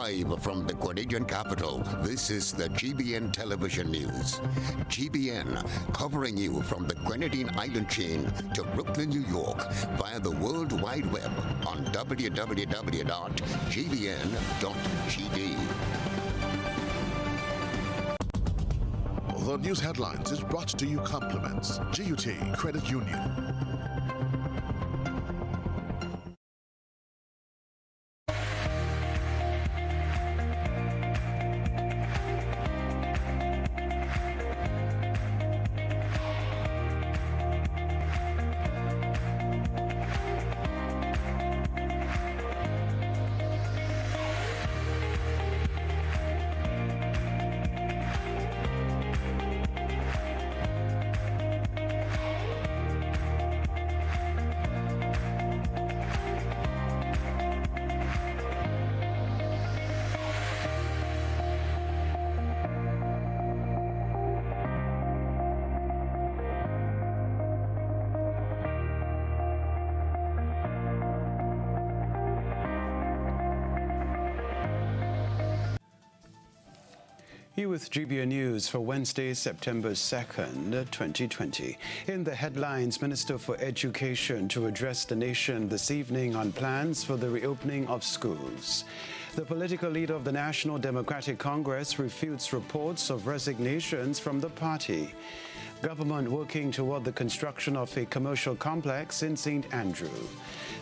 Live from the Grenadian capital, this is the GBN television news. GBN, covering you from the Grenadine Island chain to Brooklyn, New York, via the World Wide Web on www.gbn.gd. The news headlines is brought to you compliments GUT Credit Union. You with GBN News for Wednesday, September 2nd, 2020. In the headlines, Minister for Education to address the nation this evening on plans for the reopening of schools. The political leader of the National Democratic Congress refutes reports of resignations from the party. Government working toward the construction of a commercial complex in St. Andrew.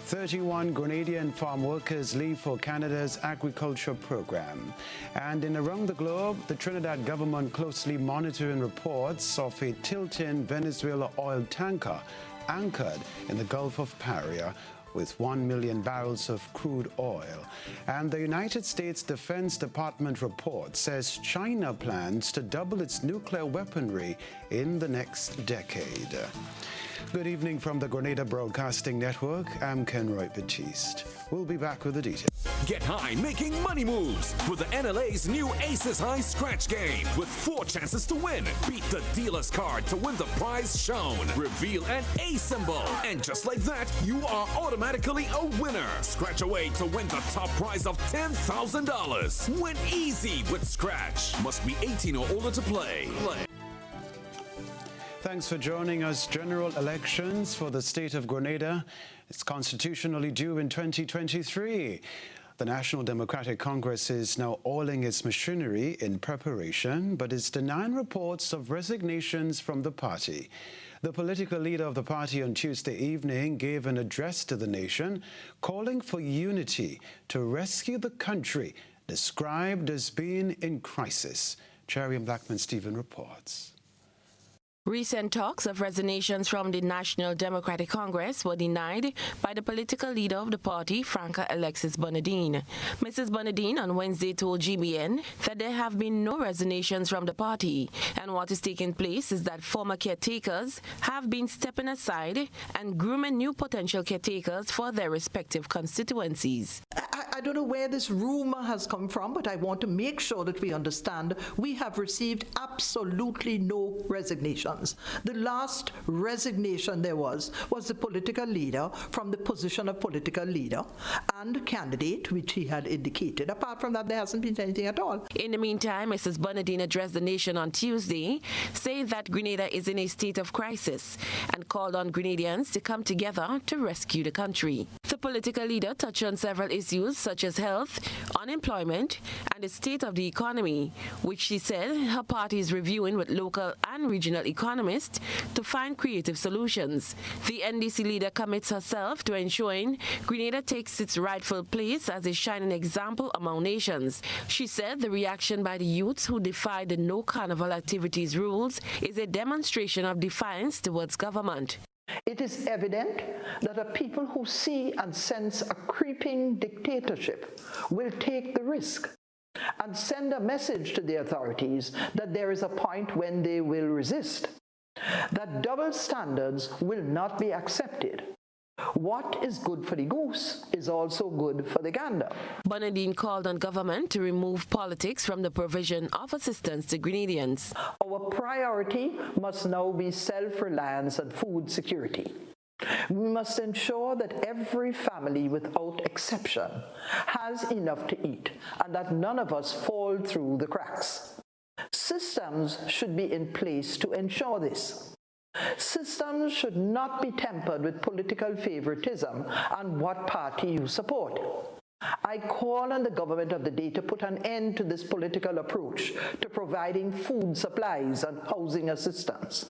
31 Grenadian farm workers leave for Canada's agriculture program. And in around the globe, the Trinidad government closely monitoring reports of a tilting Venezuela oil tanker anchored in the Gulf of Paria with 1 million barrels of crude oil. And the United States Defense Department report says China plans to double its nuclear weaponry in the next decade. Good evening from the Grenada Broadcasting Network. I'm Kenroy, Baptiste. We'll be back with the details. Get high making money moves with the NLA's new Aces High Scratch game with 4 chances to win. Beat the dealer's card to win the prize shown. Reveal an A symbol. And just like that, you are automatically a winner. Scratch away to win the top prize of $10,000. Win easy with Scratch. Must be 18 or older to play. Thanks for joining us. General elections for the state of Grenada is constitutionally due in 2023. The National Democratic Congress is now oiling its machinery in preparation, but is denying reports of resignations from the party. The political leader of the party on Tuesday evening gave an address to the nation, calling for unity to rescue the country, described as being in crisis. Cherry and Blackman Stephen reports. Recent talks of resignations from the National Democratic Congress were denied by the political leader of the party, Franca Alexis Bernardine. Mrs. Bernardine on Wednesday told GBN that there have been no resignations from the party, and what is taking place is that former caretakers have been stepping aside and grooming new potential caretakers for their respective constituencies. I don't know where this rumor has come from, but I want to make sure that we understand we have received absolutely no resignations. The last resignation there was the political leader from the position of political leader and candidate, which he had indicated. Apart from that, there hasn't been anything at all. In the meantime, Mrs. Bernardine addressed the nation on Tuesday, saying that Grenada is in a state of crisis and called on Grenadians to come together to rescue the country. The political leader touched on several issues such as health, unemployment, and the state of the economy, which she said her party is reviewing with local and regional economists to find creative solutions. The NDC leader commits herself to ensuring Grenada takes its rightful place as a shining example among nations. She said the reaction by the youths who defied the no carnival activities rules is a demonstration of defiance towards government. It is evident that a people who see and sense a creeping dictatorship will take the risk and send a message to the authorities that there is a point when they will resist, that double standards will not be accepted. What is good for the goose is also good for the gander. Bernardine called on government to remove politics from the provision of assistance to Grenadians. Our priority must now be self-reliance and food security. We must ensure that every family, without exception, has enough to eat and that none of us fall through the cracks. Systems should be in place to ensure this. Systems should not be tempered with political favoritism and what party you support. I call on the government of the day to put an end to this political approach to providing food supplies and housing assistance.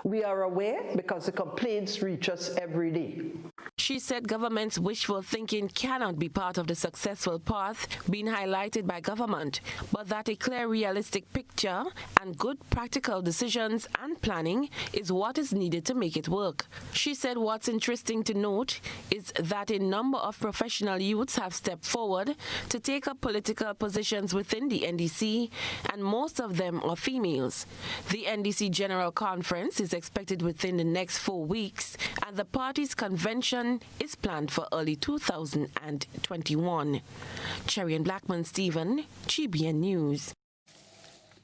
We are aware because the complaints reach us every day. She said government's wishful thinking cannot be part of the successful path being highlighted by government, but that a clear, realistic picture and good practical decisions and planning is what is needed to make it work. She said what's interesting to note is that a number of professional youths have stepped forward to take up political positions within the NDC, and most of them are females. The NDC General Conference is expected within the next 4 weeks, and the party's convention is planned for early 2021. Cherry and Blackman Stephen, GBN News.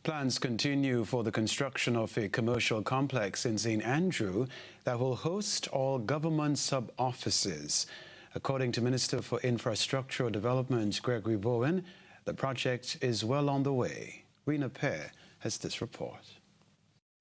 Plans continue for the construction of a commercial complex in St. Andrew that will host all government sub-offices. According to Minister for Infrastructural Development Gregory Bowen, the project is well on the way. Rena Pear has this report.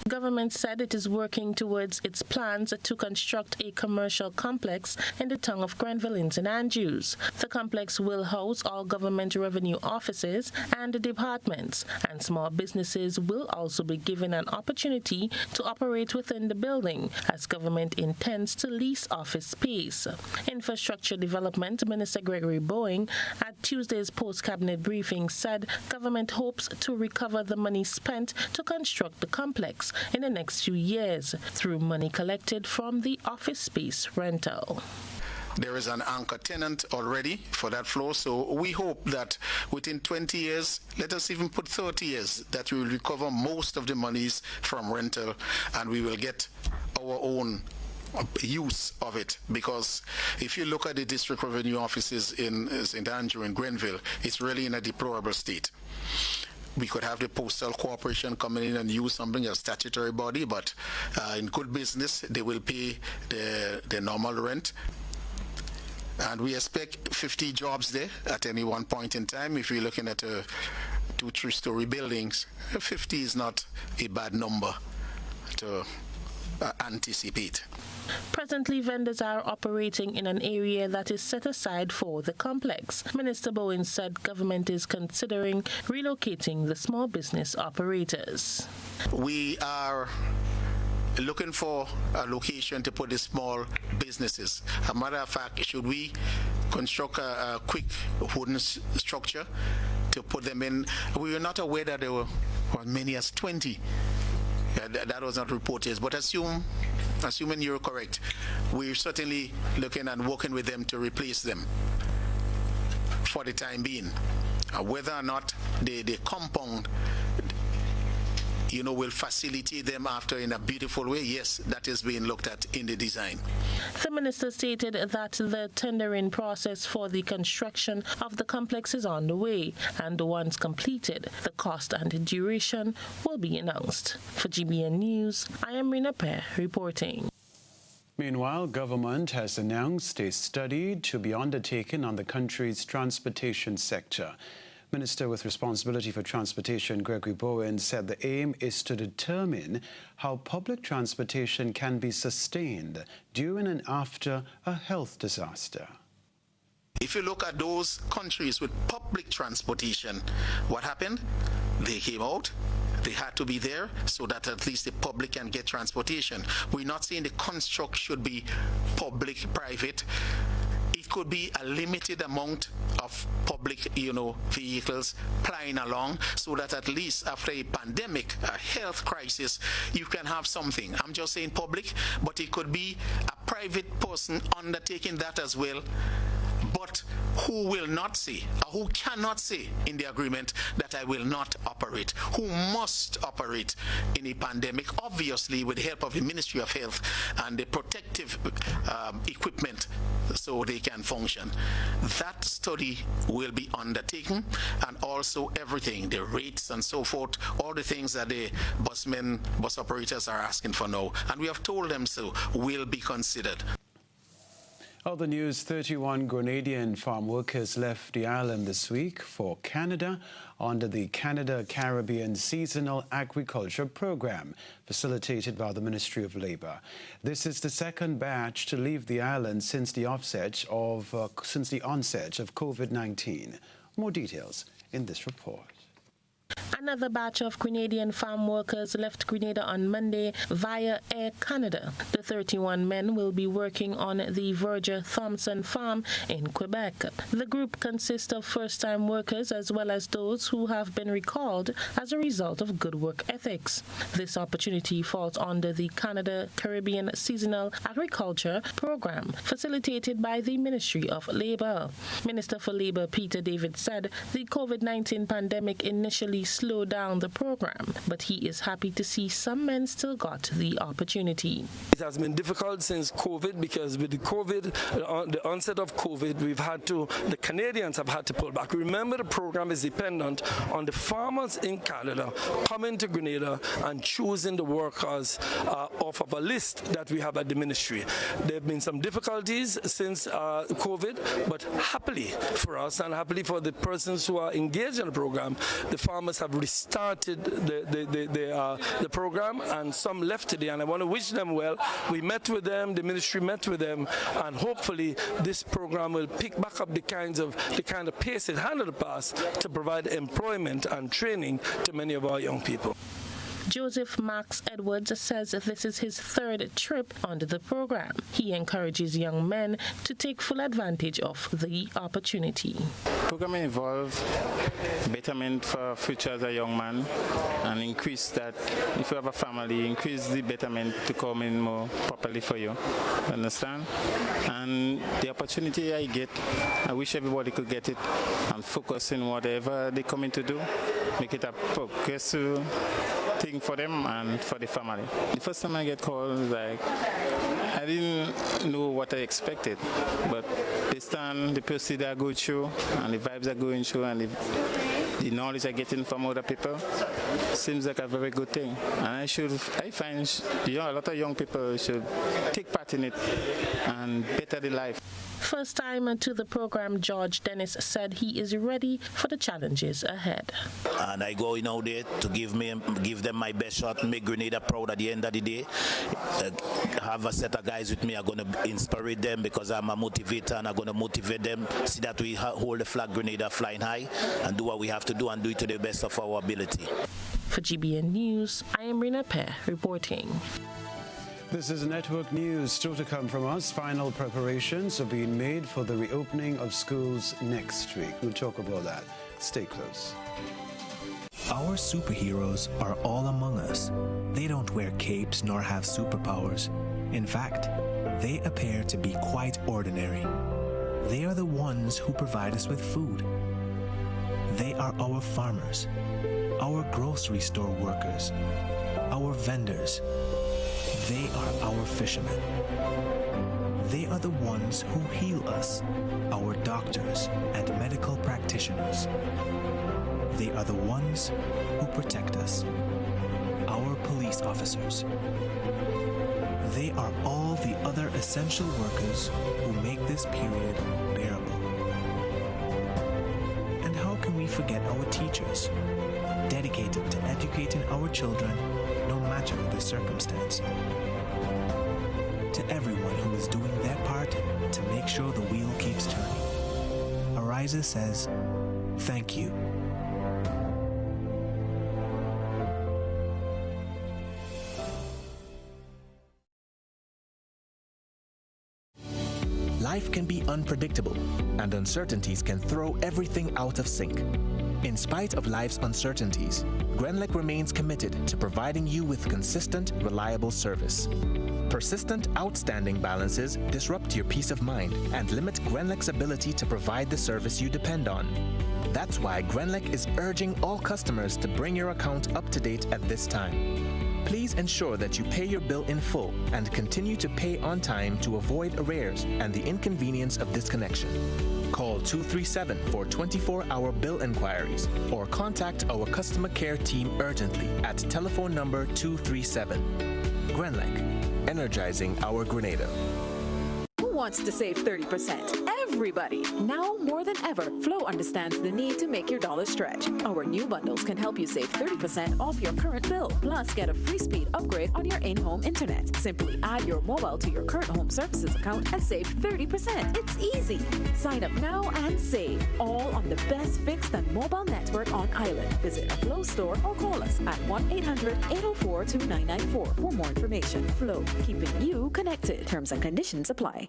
Government said it is working towards its plans to construct a commercial complex in the town of Grenville in St. Andrews. The complex will house all government revenue offices and departments, and small businesses will also be given an opportunity to operate within the building, as government intends to lease office space. Infrastructure Development Minister Gregory Bowen at Tuesday's post-cabinet briefing said government hopes to recover the money spent to construct the complex in the next few years through money collected from the office space rental. There is an anchor tenant already for that floor, so we hope that within 20 years, let us even put 30 years, that we will recover most of the monies from rental and we will get our own use of it, because if you look at the district revenue offices in St. Andrew and Grenville, it's really in a deplorable state. We could have the Postal Corporation coming in and use something as statutory body, but in good business, they will pay the normal rent. And we expect 50 jobs there at any one point in time. If you're looking at 2-3-story buildings, 50 is not a bad number to anticipate. Presently, vendors are operating in an area that is set aside for the complex. Minister Bowen said government is considering relocating the small business operators. We are looking for a location to put the small businesses. As a matter of fact, should we construct a quick wooden structure to put them in? We were not aware that there were as many as 20. That was not reported, but assuming you're correct, we're certainly looking and working with them to replace them for the time being. Whether or not the compound, will facilitate them after in a beautiful way, yes, that is being looked at in the design. The minister stated that the tendering process for the construction of the complex is on the way, and once completed, the cost and the duration will be announced. For GBN News, I am Rena Pear reporting. Meanwhile, government has announced a study to be undertaken on the country's transportation sector. Minister with responsibility for transportation, Gregory Bowen, said the aim is to determine how public transportation can be sustained during and after a health disaster. If you look at those countries with public transportation, what happened? They came out. They had to be there so that at least the public can get transportation. We're not saying the construct should be public-private. It could be a limited amount of public, vehicles plying along so that at least after a pandemic, a health crisis, you can have something. I'm just saying public, but it could be a private person undertaking that as well but who will not say, or who cannot say in the agreement that I will not operate, who must operate in a pandemic, obviously with the help of the Ministry of Health and the protective equipment so they can function. That study will be undertaken, and also everything, the rates and so forth, all the things that the bus operators are asking for now, and we have told them so, will be considered. Other news, 31 Grenadian farm workers left the island this week for Canada under the Canada-Caribbean Seasonal Agriculture Program, facilitated by the Ministry of Labour. This is the second batch to leave the island since the onset of COVID-19. More details in this report. Another batch of Grenadian farm workers left Grenada on Monday via Air Canada. The 31 men will be working on the Verger Thompson farm in Quebec. The group consists of first-time workers as well as those who have been recalled as a result of good work ethics. This opportunity falls under the Canada-Caribbean Seasonal Agriculture Program, facilitated by the Ministry of Labour. Minister for Labour Peter David said the COVID-19 pandemic initially slowed down the program, but he is happy to see some men still got the opportunity. It has been difficult since COVID, because with the onset of COVID, the Canadians have had to pull back. Remember, the program is dependent on the farmers in Canada coming to Grenada and choosing the workers off of a list that we have at the ministry. There have been some difficulties since COVID, but happily for us and happily for the persons who are engaged in the program, the farmers have restarted the program, and some left today, and I want to wish them well. We met with them, the ministry met with them, and hopefully this program will pick back up the kind of pace it had in the past to provide employment and training to many of our young people. Joseph Max Edwards says this is his third trip under the program. He encourages young men to take full advantage of the opportunity. The program involves betterment for future as a young man, and increase that, if you have a family, increase the betterment to come in more properly for you. Understand? And the opportunity I get, I wish everybody could get it and focus in whatever they come in to do. Make it a progressive thing for them and for the family. The first time I get called, I didn't know what I expected, but based on the procedure I go through and the vibes I go through and the knowledge I get in from other people, seems like a very good thing. And I find a lot of young people should take part in it and better their life. First time to the program, George Dennis said he is ready for the challenges ahead. And I go in out there to give them my best shot, make Grenada proud at the end of the day. Have a set of guys with me. I'm going to inspire them because I'm a motivator, and I'm going to motivate them. See that we hold the flag Grenada flying high and do what we have to do and do it to the best of our ability. For GBN News, I am Rina Pear reporting. This is Network News. Still to come from us, final preparations are being made for the reopening of schools next week. We'll talk about that. Stay close. Our superheroes are all among us. They don't wear capes nor have superpowers. In fact, they appear to be quite ordinary. They are the ones who provide us with food. They are our farmers, our grocery store workers, our vendors. They are our fishermen. They are the ones who heal us, our doctors and medical practitioners. They are the ones who protect us, our police officers. They are all the other essential workers who make this period bearable. And how can we forget our teachers, dedicated to educating our children no matter the circumstance? To everyone who is doing their part to make sure the wheel keeps turning, Ariza says, thank you. Life can be unpredictable, and uncertainties can throw everything out of sync. In spite of life's uncertainties, Grenlec remains committed to providing you with consistent, reliable service. Persistent outstanding balances disrupt your peace of mind and limit Grenlec's ability to provide the service you depend on. That's why Grenlec is urging all customers to bring your account up to date at this time. Please ensure that you pay your bill in full and continue to pay on time to avoid arrears and the inconvenience of disconnection. Call 237 for 24-hour bill inquiries or contact our customer care team urgently at telephone number 237. Grenlec, energizing our Grenada. Who wants to save 30%? Everybody. Now more than ever, Flow understands the need to make your dollar stretch. Our new bundles can help you save 30% off your current bill. Plus, get a free speed upgrade on your in-home internet. Simply add your mobile to your current home services account and save 30%. It's easy. Sign up now and save. All on the best fixed and mobile network on island. Visit a Flow store or call us at 1-800-804-2994 for more information. Flow, keeping you connected. Terms and conditions apply.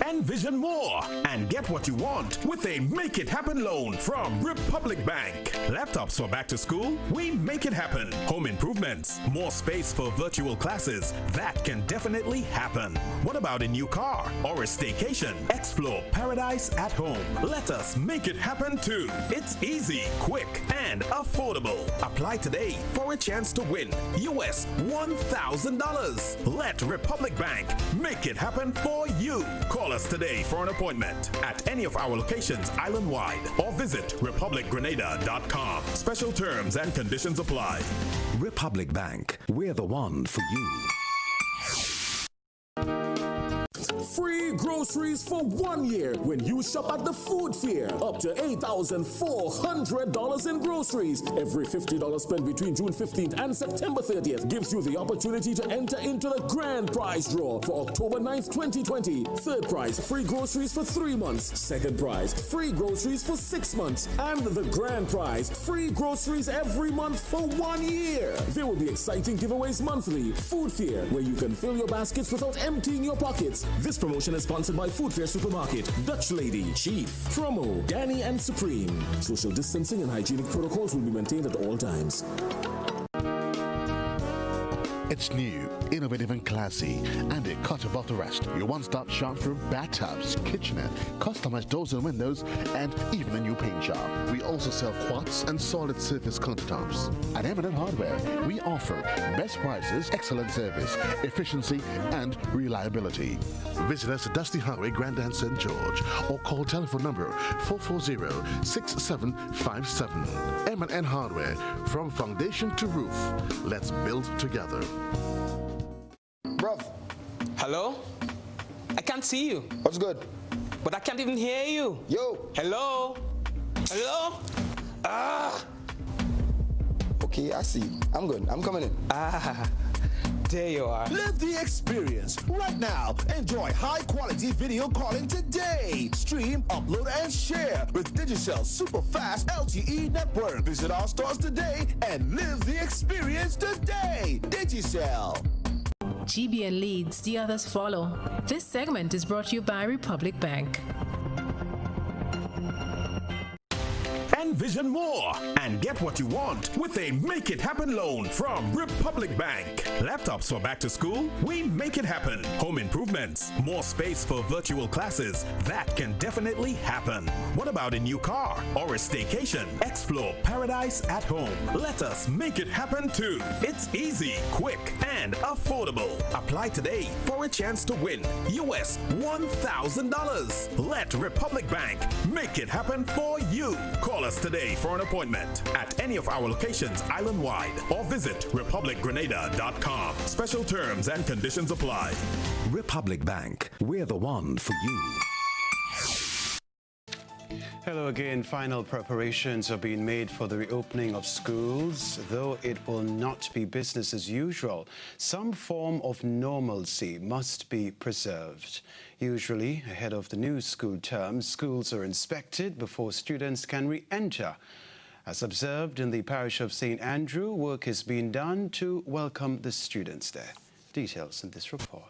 Envision more and get what you want with a Make It Happen loan from Republic Bank. Laptops for back to school? We make it happen. Home improvements? More space for virtual classes? That can definitely happen. What about a new car or a staycation? Explore paradise at home. Let us make it happen too. It's easy, quick, and affordable. Apply today for a chance to win US $1,000. Let Republic Bank make it happen for you. Call us today for an appointment at any of our locations island-wide or visit republicgrenada.com. Special terms and conditions apply. Republic Bank, we're the one for you. Free groceries for 1 year when you shop at the food fair. Up to $8,400 in groceries. Every $50 spent between June 15th and September 30th gives you the opportunity to enter into the grand prize draw for October 9th, 2020. Third prize, free groceries for 3 months. Second prize, free groceries for 6 months. And the grand prize, free groceries every month for 1 year. There will be exciting giveaways monthly. Food fair, where you can fill your baskets without emptying your pockets. This promotion is sponsored by Food Fair Supermarket, Dutch Lady, Chief, Promo, Danny, and Supreme. Social distancing and hygienic protocols will be maintained at all times. It's new, innovative and classy, and a cut above the rest. Your one-stop shop for bathtubs, kitchenette, customized doors and windows, and even a new paint job. We also sell quartz and solid surface countertops. At M&N Hardware, we offer best prices, excellent service, efficiency, and reliability. Visit us at Dusty Highway, Grandin, St. George, or call telephone number 440-6757. M&N Hardware, from foundation to roof. Let's build together. Bruv. Hello? I can't see you. What's good? But I can't even hear you. Yo. Hello? Hello? Ah. Okay, I see. I'm good. I'm coming in. Ah. There you are. Live the experience right now. Enjoy high-quality video calling today. Stream, upload, and share with Digicel super fast LTE network. Visit our stores today and live the experience today. Digicel. GBN leads, the others follow. This segment is brought to you by Republic Bank. Envision more and get what you want with a Make It Happen loan from Republic Bank. Laptops for back to school? We make it happen. Home improvements? More space for virtual classes? That can definitely happen. What about a new car or a staycation? Explore paradise at home. Let us make it happen too. It's easy, quick, and affordable. Apply today for a chance to win US $1,000. Let Republic Bank make it happen for you. Call us today for an appointment at any of our locations island-wide or visit republicgrenada.com. Special terms and conditions apply. Republic Bank, we're the one for you. Hello again. Final preparations are being made for the reopening of schools. Though it will not be business as usual, some form of normalcy must be preserved. Usually, ahead of the new school term, schools are inspected before students can re-enter. As observed in the parish of St. Andrew, work is being done to welcome the students there. Details in this report.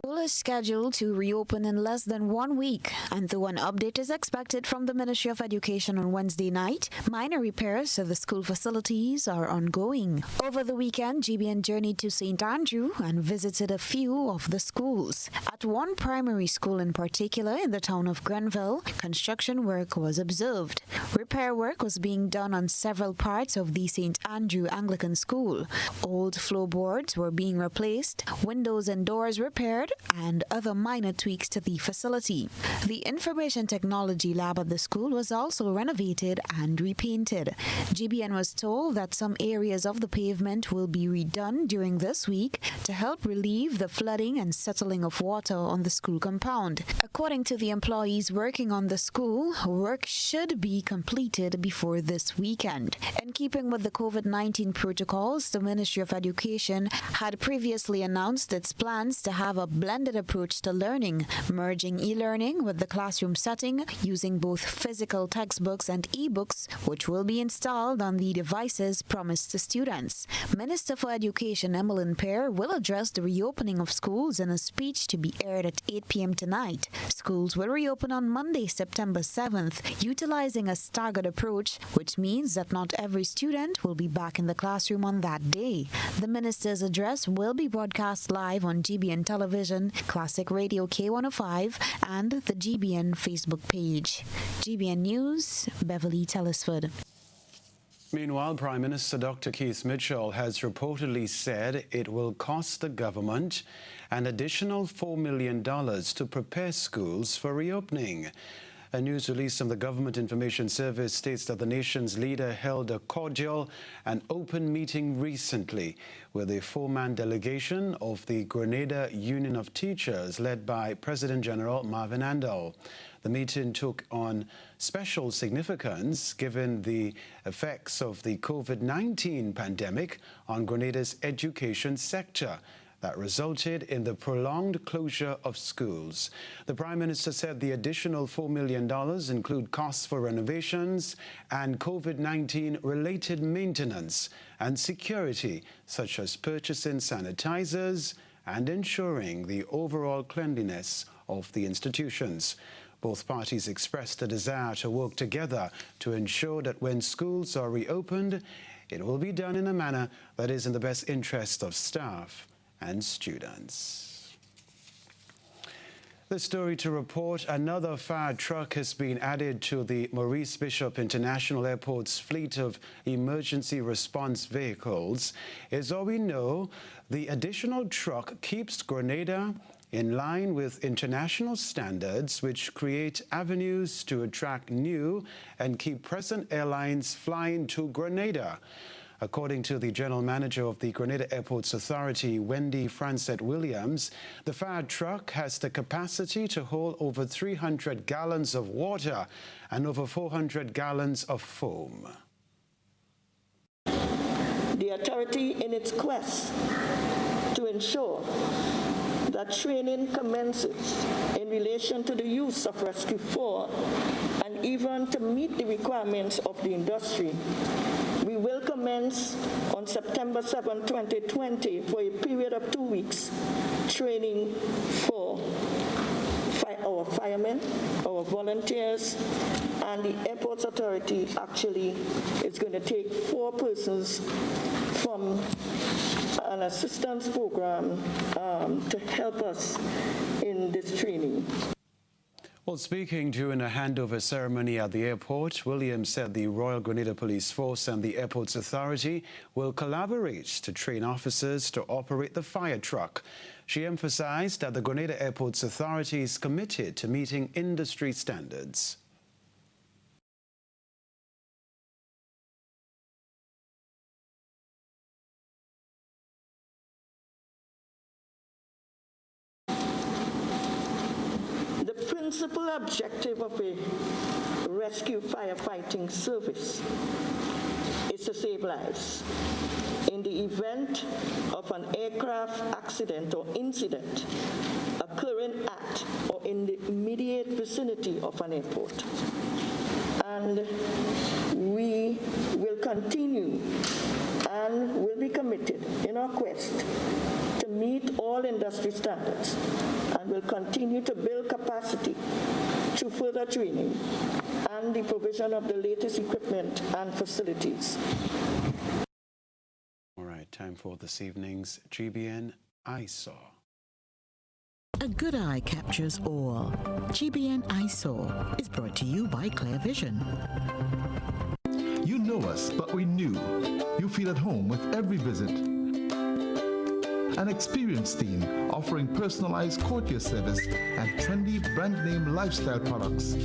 School is scheduled to reopen in less than 1 week, and though an update is expected from the Ministry of Education on Wednesday night, minor repairs to the school facilities are ongoing. Over the weekend, GBN journeyed to St. Andrew and visited a few of the schools. At one primary school in particular in the town of Grenville, construction work was observed. Repair work was being done on several parts of the St. Andrew Anglican School. Old floorboards were being replaced, windows and doors repaired, and other minor tweaks to the facility. The information technology lab at the school was also renovated and repainted. GBN was told that some areas of the pavement will be redone during this week to help relieve the flooding and settling of water on the school compound. According to the employees working on the school, work should be completed before this weekend. In keeping with the COVID-19 protocols, the Ministry of Education had previously announced its plans to have a blended approach to learning, merging e-learning with the classroom setting using both physical textbooks and e-books, which will be installed on the devices promised to students. Minister for Education Emmeline Pear will address the reopening of schools in a speech to be aired at 8 p.m. tonight. Schools will reopen on Monday, September 7th, utilizing a staggered approach, which means that not every student will be back in the classroom on that day. The minister's address will be broadcast live on GBN Television, Classic Radio K105, and the GBN Facebook page. GBN News, Beverly Telesford. Meanwhile, Prime Minister Dr. Keith Mitchell has reportedly said it will cost the government an additional $4 million to prepare schools for reopening. A news release from the Government Information Service states that the nation's leader held a cordial and open meeting recently with a four-man delegation of the Grenada Union of Teachers led by President General Marvin Andal. The meeting took on special significance given the effects of the COVID-19 pandemic on Grenada's education sector that resulted in the prolonged closure of schools. The Prime Minister said the additional $4 million include costs for renovations and COVID-19 related maintenance and security, such as purchasing sanitizers and ensuring the overall cleanliness of the institutions. Both parties expressed a desire to work together to ensure that when schools are reopened, it will be done in a manner that is in the best interest of staff and students. The story to report: another fire truck has been added to the Maurice Bishop International Airport's fleet of emergency response vehicles. As all we know, the additional truck keeps Grenada in line with international standards, which create avenues to attract new and keep present airlines flying to Grenada. According to the General Manager of the Grenada Airports Authority, Wendy Francette Williams, the fire truck has the capacity to hold over 300 gallons of water and over 400 gallons of foam. The authority, in its quest to ensure that training commences in relation to the use of Rescue 4 and even to meet the requirements of the industry, we will commence on September 7, 2020 for a period of 2 weeks training for our firemen, our volunteers, and the Airports Authority actually is going to take 4 persons from an assistance program to help us in this training. Well, speaking during a handover ceremony at the airport, Williams said the Royal Grenada Police Force and the Airports Authority will collaborate to train officers to operate the fire truck. She emphasized that the Grenada Airports Authority is committed to meeting industry standards. The principal objective of a rescue firefighting service is to save lives. In the event of an aircraft accident or incident occurring at or in the immediate vicinity of an airport. And we will continue and will be committed in our quest to meet all industry standards and will continue to build capacity through further training and the provision of the latest equipment and facilities. All right, time for this evening's GBN Eyesore. A good eye captures all. GBN Eyesore is brought to you by Clear Vision. You know us, but we knew. You feel at home with every visit. An experienced team offering personalized courtier service and trendy brand name lifestyle products.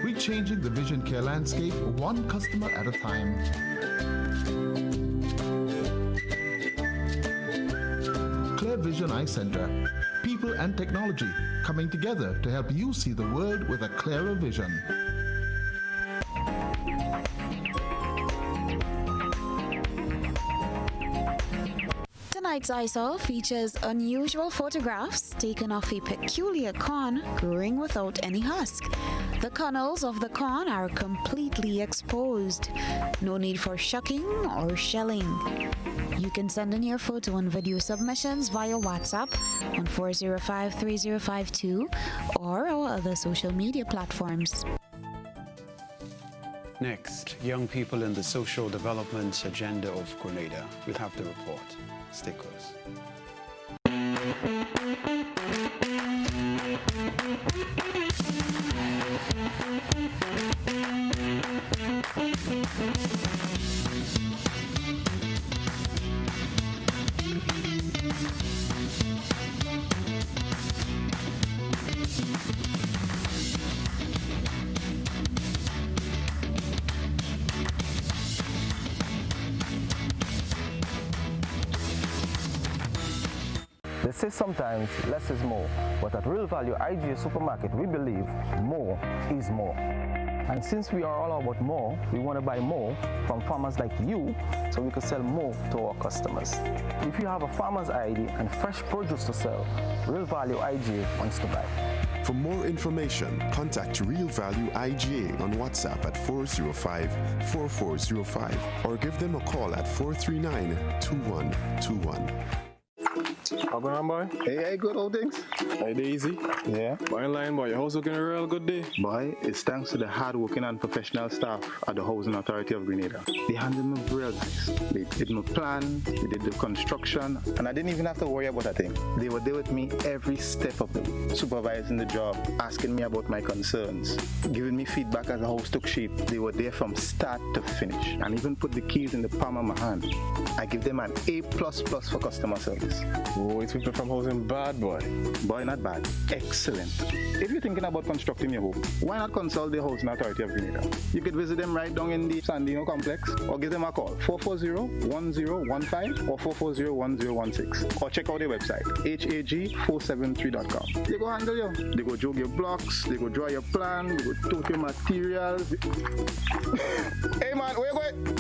Rechanging the vision care landscape one customer at a time. Clear Vision Eye Center. People and technology coming together to help you see the world with a clearer vision. Tonight's Eyesore features unusual photographs taken of a peculiar corn growing without any husk. The kernels of the corn are completely exposed. No need for shucking or shelling. You can send in your photo and video submissions via WhatsApp on 405-3052 or our other social media platforms. Next, young people in the social development agenda of Grenada. We'll have the report. Stay close. They say sometimes less is more, but at Real Value IGA Supermarket, we believe more is more. And since we are all about more, we want to buy more from farmers like you so we can sell more to our customers. If you have a farmer's ID and fresh produce to sell, Real Value IGA wants to buy. For more information, contact Real Value IGA on WhatsApp at 405-4405 or give them a call at 439-2121. How going on, boy? Hey, good old things. Hey, easy. Yeah. Boy, in line, boy. Your house looking a real good day. Boy, it's thanks to the hard-working and professional staff at the Housing Authority of Grenada. They handled me real nice. They did my plan, they did the construction, and I didn't even have to worry about a thing. They were there with me every step of the way, supervising the job, asking me about my concerns, giving me feedback as the house took shape. They were there from start to finish, and even put the keys in the palm of my hand. I give them an A++ for customer service. Oh, it's people from housing bad, boy. Boy, not bad. Excellent. If you're thinking about constructing your home, why not consult the Housing Authority of Grenada? You could visit them right down in the Sandino complex or give them a call, 440-1015 or 440-1016. Or check out their website, hag473.com. They go handle you. They go jog your blocks, they go draw your plan, they go tote your materials. Hey man, where you going?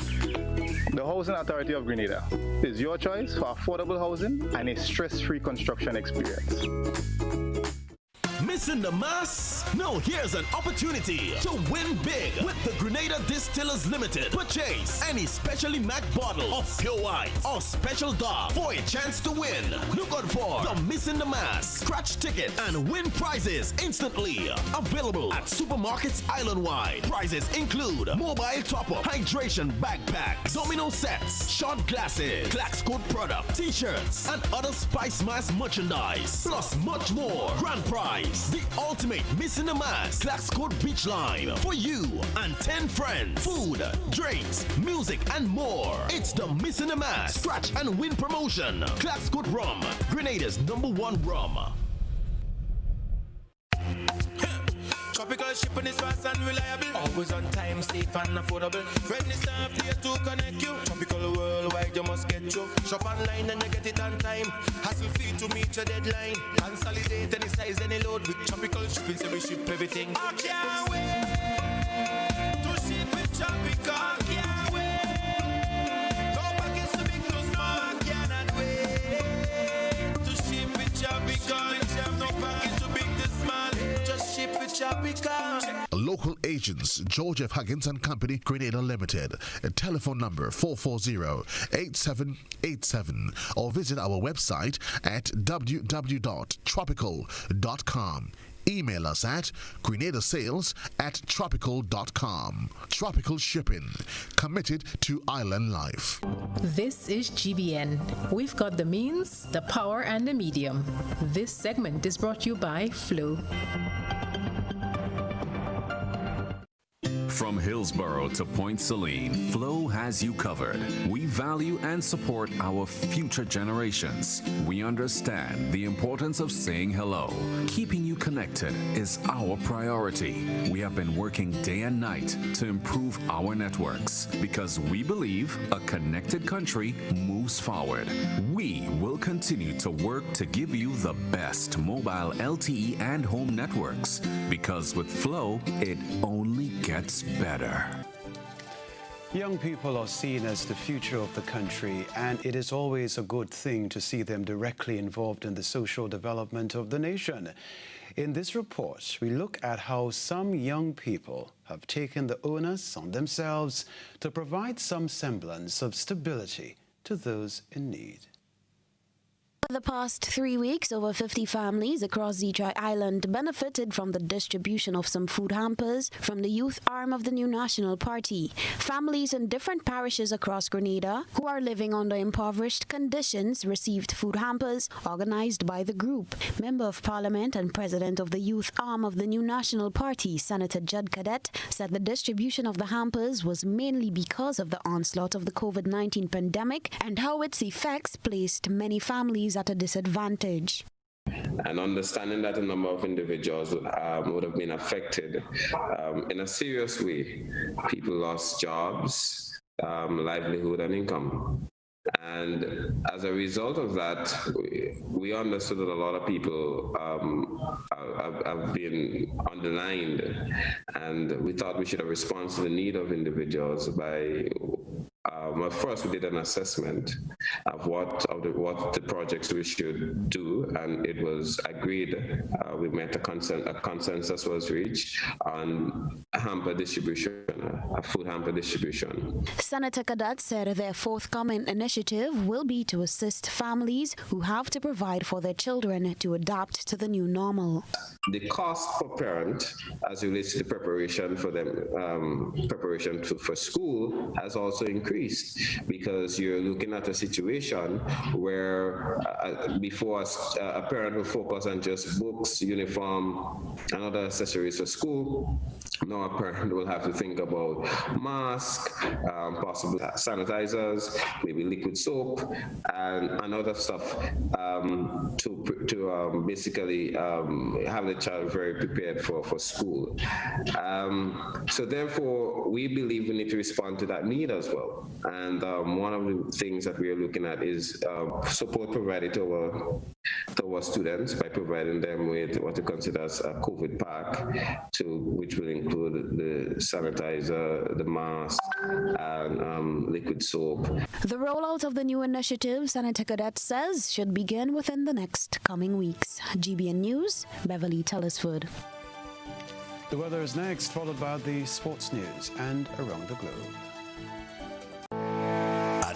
The Housing Authority of Grenada is your choice for affordable housing and a stress-free construction experience. Missing the mass? No, here's an opportunity to win big with the Grenada Distillers Limited. Purchase any specially marked bottle of pure white or special dark for a chance to win. Look out for the Missing the Mass scratch ticket and win prizes instantly. Available at supermarkets island-wide. Prizes include mobile top-up, hydration backpack, domino sets, shot glasses, Clax Code product, t-shirts, and other Spice Mass merchandise. Plus much more. Grand prize. The ultimate Missing the Mass Clax Code Beach Line for you and 10 friends. Food, drinks, music, and more. It's the Missing the Mass Scratch and Win promotion. Clax Code Rum, Grenada's #1 rum. Tropical shipping is fast and reliable. Always on time, safe and affordable. Friendly staff here to connect you. Tropical worldwide, you must get you. Shop online and you get it on time. Hassle free to meet your deadline. Consolidate any size, any load with tropical shipping, so we ship everything. I can't wait to ship with tropical. I can't wait. No package too big, no small. I cannot wait to ship with tropical. No package too big, too small. Just ship with tropical. Local agents George F. Huggins and Company, Grenada Limited. Telephone number 440-8787 or visit our website at www.tropical.com. Email us at grenadasales@tropical.com. Tropical Shipping, committed to island life. This is GBN. We've got the means, the power, and the medium. This segment is brought to you by Flow. From Hillsborough to Point Saline, Flow has you covered. We value and support our future generations. We understand the importance of saying hello. Keeping you connected is our priority. We have been working day and night to improve our networks because we believe a connected country moves forward. We will continue to work to give you the best mobile LTE and home networks because with Flow, it only gets better. Young people are seen as the future of the country, and it is always a good thing to see them directly involved in the social development of the nation. In this report, we look at how some young people have taken the onus on themselves to provide some semblance of stability to those in need. For the past 3 weeks, over 50 families across the Island benefited from the distribution of some food hampers from the youth arm of the new National Party. Families in different parishes across Grenada who are living under impoverished conditions received food hampers organized by the group. Member of Parliament and President of the youth arm of the new National Party, Senator Judd Cadet, said the distribution of the hampers was mainly because of the onslaught of the COVID-19 pandemic and how its effects placed many families at a disadvantage. And understanding that a number of individuals would have been affected in a serious way. People lost jobs, livelihood and income. And as a result of that, we understood that a lot of people have been underlined, and we thought we should have responded to the need of individuals by first, we did an assessment of what the projects we should do, and it was agreed. We met a consensus was reached on a hamper distribution, a food hamper distribution. Senator Cadet said their forthcoming initiative will be to assist families who have to provide for their children to adapt to the new normal. The cost per parent, as it relates to the preparation for them, for school, has also increased because you're looking at a situation where before a parent will focus on just books, uniform, and other accessories for school. Now a parent will have to think about masks, possible sanitizers, maybe liquid soap, and other stuff to basically have the child very prepared for school. So therefore, we believe we need to respond to that need as well. And one of the things that we are looking at is support provided to our students by providing them with what we consider as a COVID pack, which will include the sanitizer, the mask, and liquid soap. The rollout of the new initiative, Senator Cadet says, should begin within the next coming weeks. GBN News, Beverly Tellisford. The weather is next, followed by the sports news and around the globe.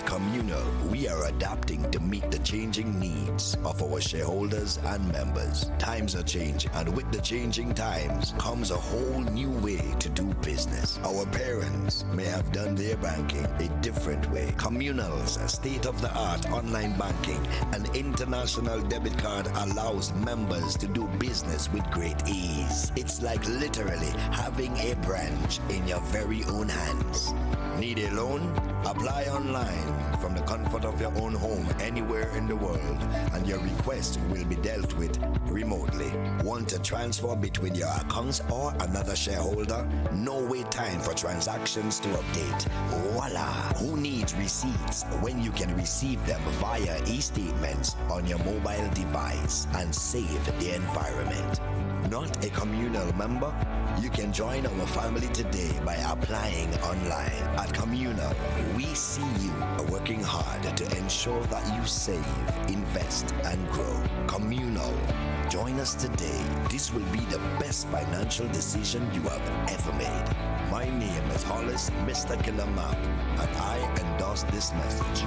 Communal, we are adapting to meet the changing needs of our shareholders and members. Times are changing, and with the changing times comes a whole new way to do business. Our parents may have done their banking a different way. Communal's state-of-the-art online banking and international debit card allows members to do business with great ease. It's like literally having a branch in your very own hands. Need a loan? Apply online from the comfort of your own home anywhere in the world, and your request will be dealt with remotely. Want to transfer between your accounts or another shareholder? No wait time for transactions to update. Voila! Who needs receipts when you can receive them via e-statements on your mobile device and save the environment? Not a communal member? You can join our family today by applying online. At Communal, we see you working hard to ensure that you save, invest, and grow. Communal, Join us today. This will be the best financial decision you have ever made. My name is Hollis Mr. Killamap, and I endorse this message.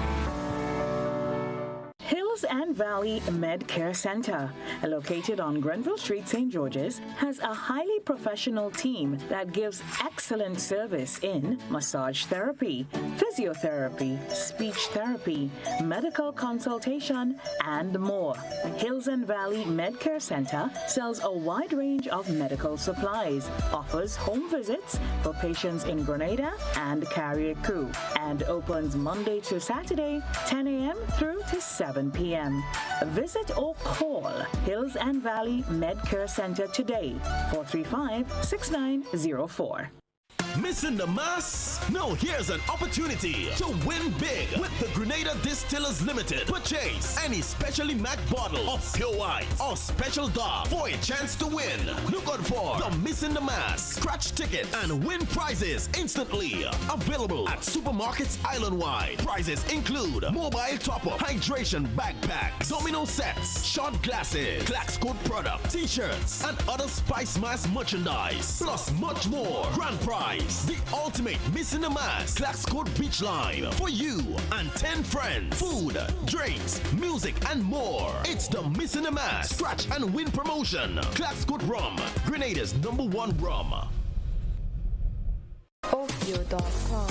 Hills and Valley Med Care Center, located on Grenville Street, St. George's, has a highly professional team that gives excellent service in massage therapy, physiotherapy, speech therapy, medical consultation, and more. Hills and Valley Med Care Center sells a wide range of medical supplies, offers home visits for patients in Grenada and Carriacou, and opens Monday to Saturday, 10 a.m. through to 7 p.m. Visit or call Hills and Valley Med Care Center today, 435-6904. Missing the mass? No, here's an opportunity to win big with the Grenada Distillers Limited. Purchase any specially marked bottle of pure white or special dark for a chance to win. Look out for the Missing the Mass scratch ticket and win prizes instantly. Available at supermarkets island-wide. Prizes include mobile top-up, hydration backpacks, domino sets, shot glasses, Clax Code product, t-shirts, and other Spice Mass merchandise. Plus much more. Grand prize. The ultimate Missing the Mass Clax Code Beach Line for you and 10 friends. Food, drinks, music, and more. It's the Missing the Mass Scratch and Win promotion. Clax Code Rum, Grenada's #1 rum. Ofio.com.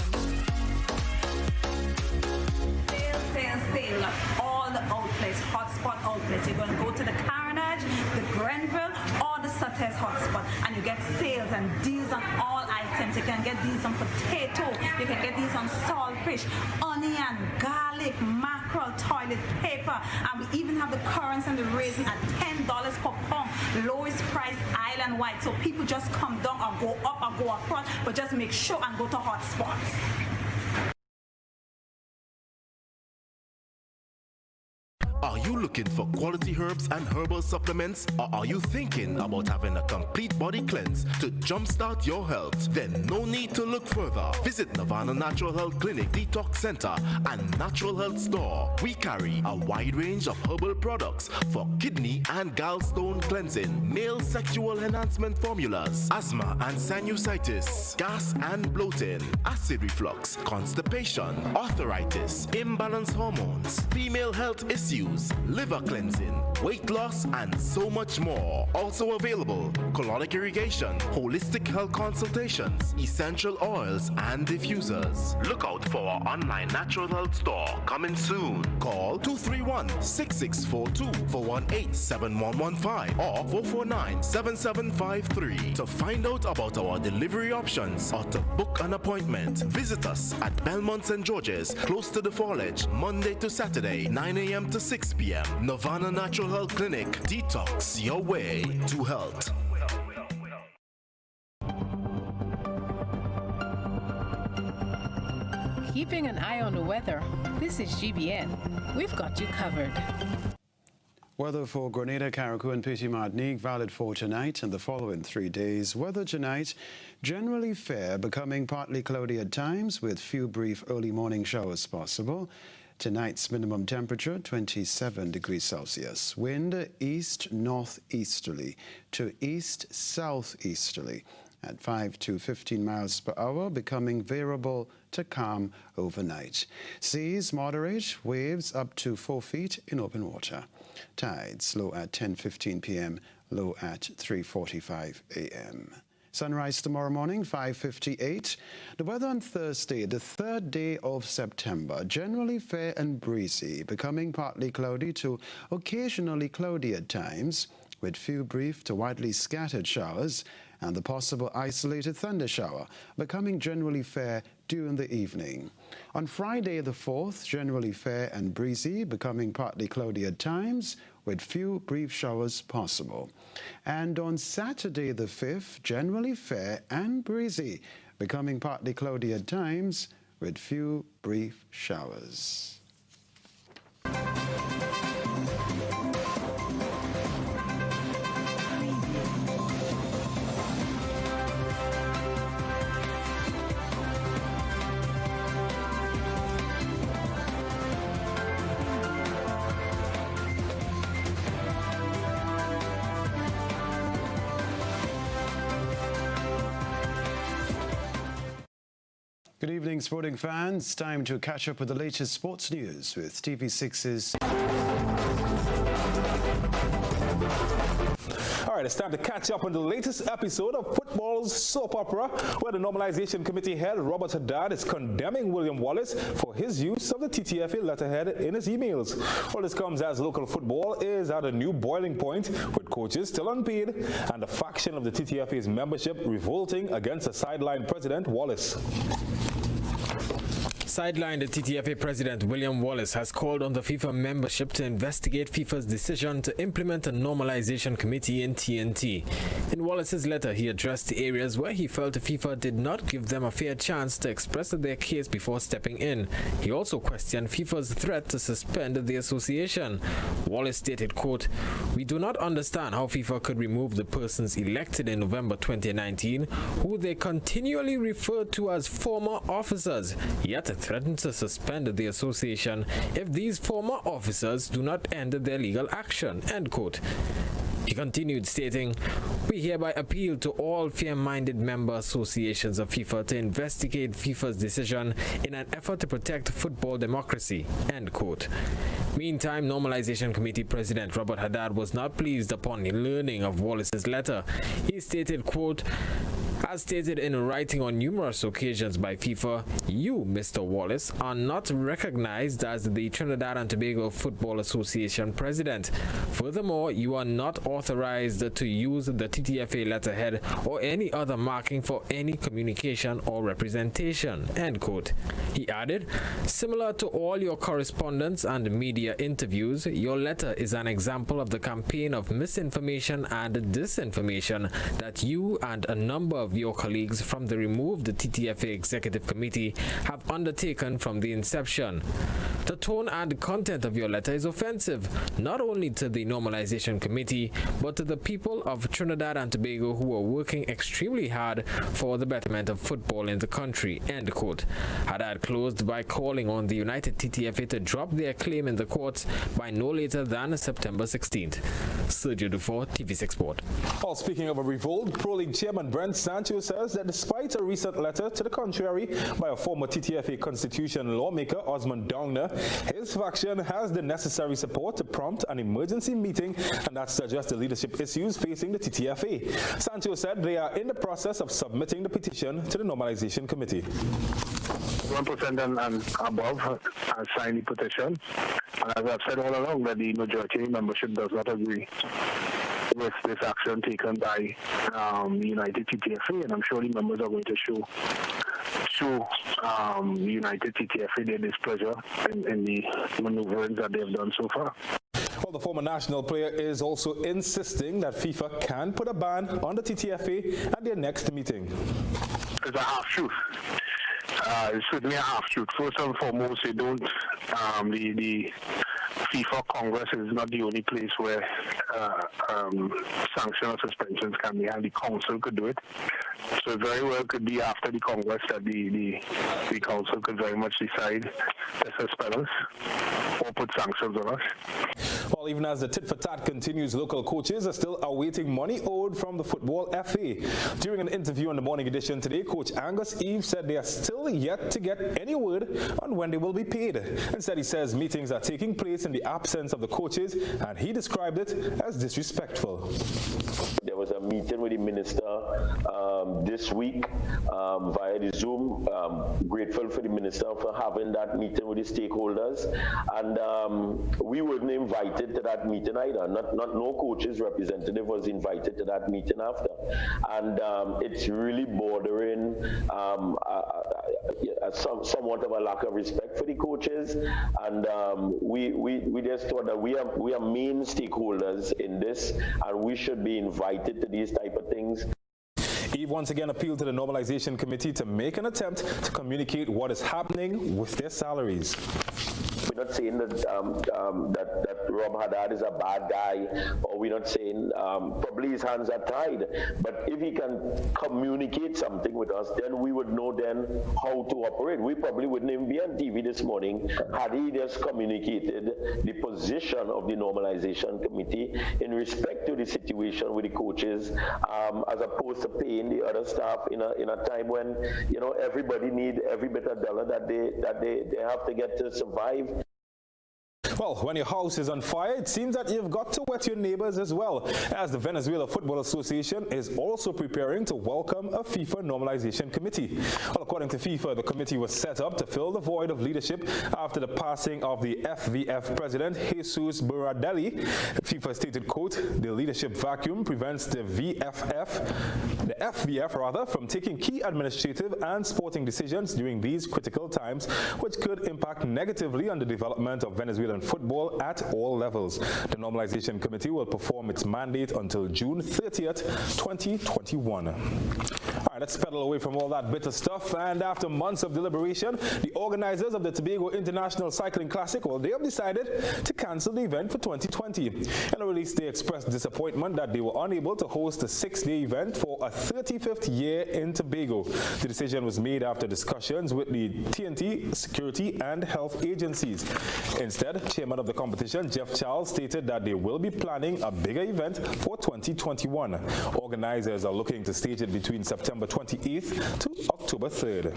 Sale. All the outlets, hotspot outlets. You're going to go to the Carnage, the Grenville, or the Sutter's hotspot, and you get sales and deals on all items. You can get these on potato, you can get these on saltfish, onion, garlic, mackerel, toilet paper, and we even have the currants and the raisin at $10 per pound, lowest price island-wide. So people just come down or go up or go across, but just make sure and go to hotspots. Are you looking for quality herbs and herbal supplements? Or are you thinking about having a complete body cleanse to jumpstart your health? Then no need to look further. Visit Nirvana Natural Health Clinic, Detox Center, and Natural Health Store. We carry a wide range of herbal products for kidney and gallstone cleansing, male sexual enhancement formulas, asthma and sinusitis, gas and bloating, acid reflux, constipation, arthritis, imbalanced hormones, female health issues, liver cleansing, weight loss, and so much more. Also available, colonic irrigation, holistic health consultations, essential oils, and diffusers. Look out for our online natural health store coming soon. Call 231-6642 418-7115 or 449-7753 to find out about our delivery options or to book an appointment. Visit us at Belmont St. George's, close to the Foliage, Monday to Saturday, 9 a.m. to 6 p.m. Nirvana Natural Health Clinic. Detox your way to health. Keeping an eye on the weather. This is GBN. We've got you covered. Weather for Grenada, Carriacou, and Petit Martinique valid for tonight and the following 3 days. Weather tonight, generally fair, becoming partly cloudy at times with few brief early morning showers possible. Tonight's minimum temperature, 27 degrees Celsius. Wind east-northeasterly to east-southeasterly at 5 to 15 miles per hour, becoming variable to calm overnight. Seas moderate, waves up to 4 feet in open water. Tides low at 10:15 p.m., low at 3:45 a.m. Sunrise tomorrow morning, 5:58. The weather on Thursday, the 3rd day of September, generally fair and breezy, becoming partly cloudy to occasionally cloudy at times, with few brief to widely scattered showers and the possible isolated thunder shower, becoming generally fair during the evening. On Friday the 4th, generally fair and breezy, becoming partly cloudy at times, with few brief showers possible. And on Saturday the 5th, generally fair and breezy, becoming partly cloudy at times, with few brief showers. Good evening, sporting fans. Time to catch up with the latest sports news with TV6's... All right, it's time to catch up on the latest episode of football's soap opera, where the Normalization Committee head Robert Haddad is condemning William Wallace for his use of the TTFA letterhead in his emails. Well, this comes as local football is at a new boiling point, with coaches still unpaid and a faction of the TTFA's membership revolting against the sideline president Wallace. Sidelined TTFA President William Wallace has called on the FIFA membership to investigate FIFA's decision to implement a normalization committee in TNT. In Wallace's letter, he addressed the areas where he felt FIFA did not give them a fair chance to express their case before stepping in. He also questioned FIFA's threat to suspend the association. Wallace stated, quote, "We do not understand how FIFA could remove the persons elected in November 2019, who they continually referred to as former officers, yet threatened to suspend the association if these former officers do not end their legal action," end quote. He continued stating, "We hereby appeal to all fair-minded member associations of FIFA to investigate FIFA's decision in an effort to protect football democracy," end quote. Meantime, Normalization Committee President Robert Haddad was not pleased upon learning of Wallace's letter. He stated, quote, "As stated in writing on numerous occasions by FIFA, you, Mr. Wallace, are not recognized as the Trinidad and Tobago Football Association president. Furthermore, you are not authorized to use the TTFA letterhead or any other marking for any communication or representation," end quote. He added, "Similar to all your correspondence and media interviews, your letter is an example of the campaign of misinformation and disinformation that you and a number of your colleagues from the removed TTFA Executive Committee have undertaken from the inception. The tone and content of your letter is offensive, not only to the Normalization Committee, but to the people of Trinidad and Tobago who are working extremely hard for the betterment of football in the country," end quote. Haddad closed by calling on the United TTFA to drop their claim in the courts by no later than September 16th. Sergio Dufour, TV6 Sport. Well, speaking of a revolt, Pro League Chairman Brent Sancho says that despite a recent letter to the contrary by a former TTFA Constitution lawmaker, Osman Downer, his faction has the necessary support to prompt an emergency meeting, and that's to address the leadership issues facing the TTFA. Sancho said they are in the process of submitting the petition to the Normalization Committee. 1% and above has signed the petition. And as I've said all along, that the majority membership does not agree with this action taken by the United TTFA, and I'm sure the members are going to show United TTFA their displeasure in the maneuverings that they've done so far. Well, the former national player is also insisting that FIFA can put a ban on the TTFA at their next meeting. It's a half-truth. It's certainly a half-truth. First and foremost, they don't. The FIFA Congress is not the only place where sanction or suspensions can be, and the council could do it. So it very well could be after the Congress that the council could very much decide to suspend us or put sanctions on us. Well, even as the tit-for-tat continues, local coaches are still awaiting money owed from the Football FA. During an interview on the Morning Edition today, Coach Angus Eve said they are still yet to get any word on when they will be paid. Instead, he says meetings are taking place in the absence of the coaches, and he described it as disrespectful. There was a meeting with the minister this week via the Zoom. Grateful for the minister for having that meeting with the stakeholders, and we weren't invited to that meeting either. No coaches representative was invited to that meeting after, and it's really bordering somewhat of a lack of respect for the coaches, and we just thought that we are main stakeholders in this, and we should be invited to these type of things. Eve once again appealed to the Normalization Committee to make an attempt to communicate what is happening with their salaries. we're not saying that that Rob Haddad is a bad guy, or we're not saying probably his hands are tied. But if he can communicate something with us, then we would know then how to operate. We probably wouldn't even be on TV this morning had he just communicated the position of the normalization committee in respect to the situation with the coaches, as opposed to paying the other staff in a time when, you know, everybody need every bit of dollar that they have to get to survive. Well, when your house is on fire, it seems that you've got to wet your neighbors as well, as the Venezuela Football Association is also preparing to welcome a FIFA normalization committee. Well, according to FIFA, the committee was set up to fill the void of leadership after the passing of the FVF president, Jesus Buradelli. FIFA stated, quote, "The leadership vacuum prevents the FVF from taking key administrative and sporting decisions during these critical times, which could impact negatively on the development of Venezuelan football at all levels. The Normalization Committee will perform its mandate until June 30th, 2021. All right, let's pedal away from all that bitter stuff. And after months of deliberation, the organizers of the Tobago International Cycling Classic, well, they have decided to cancel the event for 2020. In a release, they expressed disappointment that they were unable to host the 6-day event for a 35th year in Tobago. The decision was made after discussions with the TNT security and health agencies. Instead, chairman of the competition, Jeff Charles, stated that they will be planning a bigger event for 2021. Organizers are looking to stage it between September 28th to October 3rd.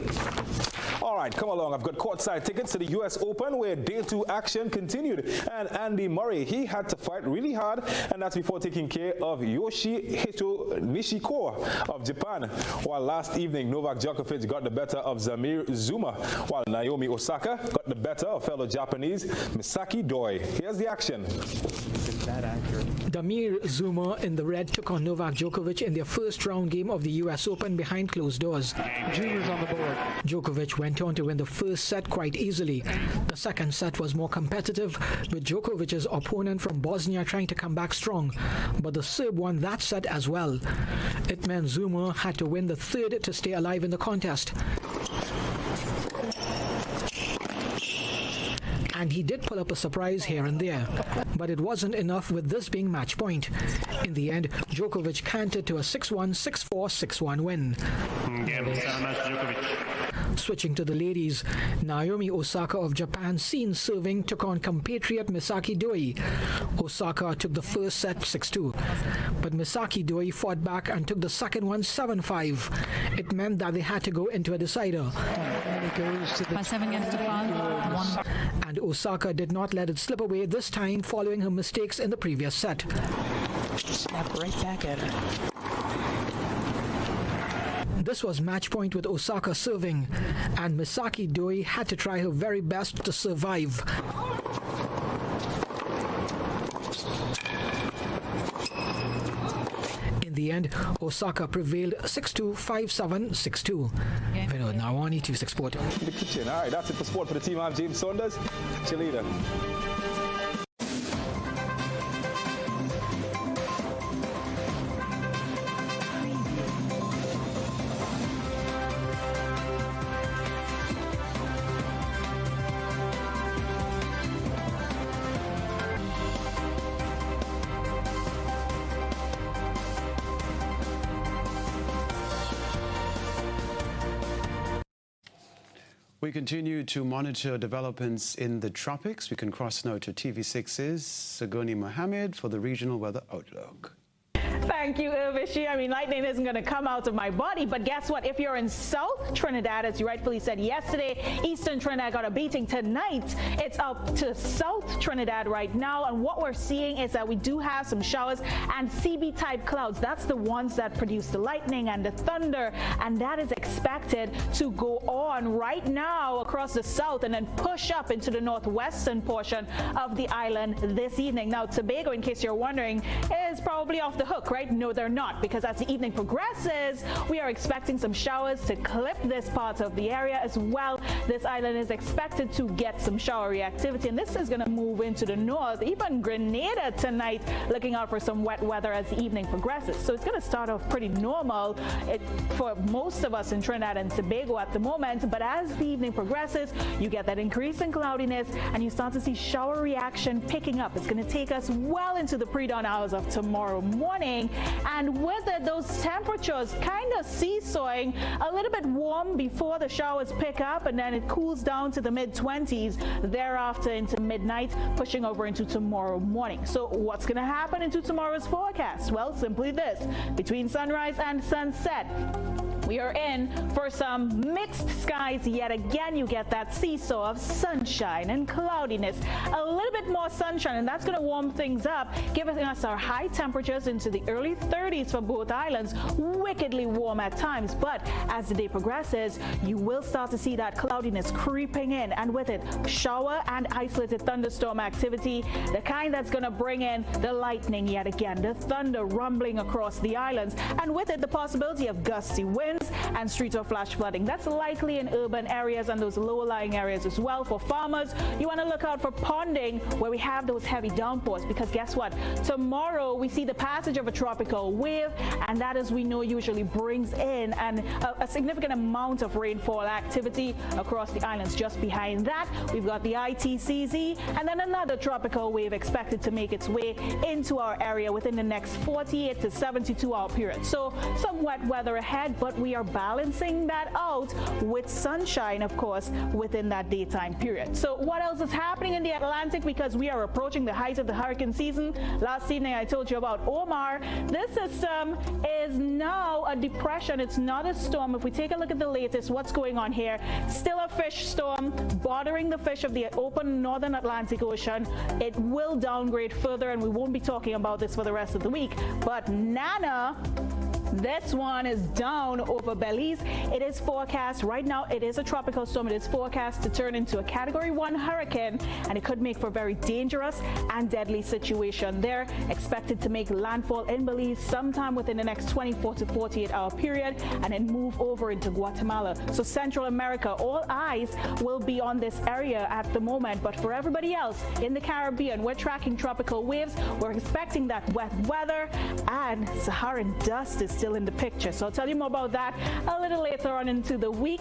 All right, come along. I've got courtside tickets to the U.S. Open, where Day 2 action continued. And Andy Murray, he had to fight really hard, and that's before taking care of Yoshihito Nishikawa of Japan. While last evening, Novak Djokovic got the better of Samir Zuma, while Naomi Osaka got the better of fellow Japanese Misaki Doi. Here's the action. Damir Zuma in the red took on Novak Djokovic in their first round game of the U.S. Open behind closed doors. Zuma's on the board. Djokovic went on to win the first set quite easily. The second set was more competitive, with Djokovic's opponent from Bosnia trying to come back strong. But the Serb won that set as well. It meant Zuma had to win the third to stay alive in the contest. And he did pull up a surprise here and there, but it wasn't enough, with this being match point. In the end, Djokovic cantered to a 6-1, 6-4, 6-1 win. Switching to the ladies, Naomi Osaka of Japan, seen serving, took on compatriot Misaki Doi. Osaka took the first set 6-2, but Misaki Doi fought back and took the second one 7-5. It meant that they had to go into a decider. And Osaka did not let it slip away this time, following her mistakes in the previous set. Snap right back at her. This was match point with Osaka serving, and Misaki Doi had to try her very best to survive. In the end, Osaka prevailed 6-2, 5-7, 6-2. Vinod Nawani, TV6 Sport. The kitchen. All right, that's it for sport for the team. I'm James Saunders. See you later. We continue to monitor developments in the tropics. We can cross now to TV6's Sagoni Mohammed for the regional weather outlook. Thank you, Urvashi. I mean, lightning isn't going to come out of my body, but guess what? If you're in South Trinidad, as you rightfully said yesterday, Eastern Trinidad got a beating. Tonight, it's up to South Trinidad right now, and what we're seeing is that we do have some showers and CB-type clouds. That's the ones that produce the lightning and the thunder, and that is expected to go on right now across the south and then push up into the northwestern portion of the island this evening. Now, Tobago, in case you're wondering, is probably off the hook, right? right? No, they're not, because as the evening progresses, we are expecting some showers to clip this part of the area as well. This island is expected to get some showery activity, and this is going to move into the north. Even Grenada tonight, looking out for some wet weather as the evening progresses. So it's going to start off pretty normal for most of us in Trinidad and Tobago at the moment, but as the evening progresses, you get that increase in cloudiness and you start to see showery action picking up. It's going to take us well into the pre-dawn hours of tomorrow morning, and with it, those temperatures kind of seesawing, a little bit warm before the showers pick up, and then it cools down to the mid-20s thereafter into midnight, pushing over into tomorrow morning. So what's going to happen into tomorrow's forecast? Well, simply this: between sunrise and sunset, we are in for some mixed skies yet again. You get that seesaw of sunshine and cloudiness, a little bit more sunshine, and that's going to warm things up, giving us our high temperatures into the early 30s for both islands, wickedly warm at times. But as the day progresses, you will start to see that cloudiness creeping in, and with it, shower and isolated thunderstorm activity, the kind that's going to bring in the lightning yet again, the thunder rumbling across the islands, and with it, the possibility of gusty winds and street or flash flooding. That's likely in urban areas and those lower-lying areas as well. For farmers, you want to look out for ponding where we have those heavy downpours, because guess what? Tomorrow we see the passage of a tropical wave, and that, as we know, usually brings in a significant amount of rainfall activity across the islands. Just behind that, we've got the ITCZ, and then another tropical wave expected to make its way into our area within the next 48 to 72-hour period. So some wet weather ahead, but we are balancing that out with sunshine, of course, within that daytime period. So what else is happening in the Atlantic? Because we are approaching the height of the hurricane season. Last evening I told you about Omar. This system is now a depression. It's not a storm. If we take a look at the latest, what's going on here? Still a fish storm bothering the fish of the open northern Atlantic Ocean. It will downgrade further, and we won't be talking about this for the rest of the week. But Nana, this one is down over Belize. It is forecast right now, it is a tropical storm. It is forecast to turn into a Category 1 hurricane, and it could make for a very dangerous and deadly situation. They're expected to make landfall in Belize sometime within the next 24 to 48-hour period, and then move over into Guatemala. So Central America, all eyes will be on this area at the moment. But for everybody else in the Caribbean, we're tracking tropical waves. We're expecting that wet weather, and Saharan dust is still in the picture. So I'll tell you more about that a little later on into the week.